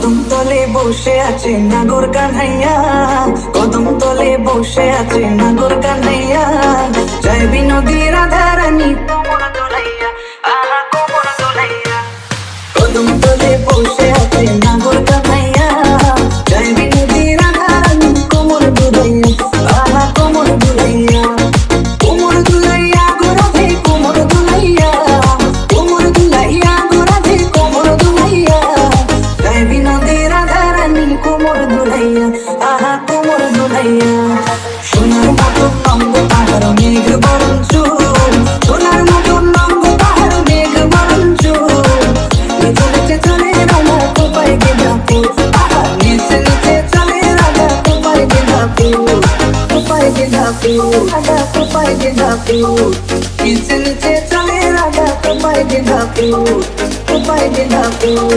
কদম তলে বসে আছে নাগর কানাইয়া, কদম তলে বসে আছে নাগর কানাইয়া, জয় বিনোদী রাধা রানী কোমর দোলাইয়া, আহা কোমর দোলাইয়া। কদম তলে বসে আছে নাগর কানাইয়া, জয় বিনোদী রাধা রানী কোমর দোলাইয়া, আহা কোমর দোলাইয়া। কোমর দোলাইয়া গো রাধে কোমর দোলাইয়া, কোমর দোলাইয়া গো রাধে কোমর দোলাইয়া, জয় বিনোদী রাধা রানী কোমর দোলাইয়া, আহা কোমর দোলাইয়া। সোনার মতো নন্দ পাহাড় মেঘ বরণ চুল, সোনার মতো নন্দ পাহাড় মেঘ বরণ চুল, নিচে নিচে চলে রাধা কোপায় গেঁদা ফুল, আহা নিচে নিচে চলে রাধা কোপায় গেঁদা ফুল, কোপায় গেঁদা ফুল, রাধা কোপায় গেঁদা ফুল, নিচে নিচে চলে রাধা কোপায় গেঁদা ফুল, কোপায় গেঁদা ফুল।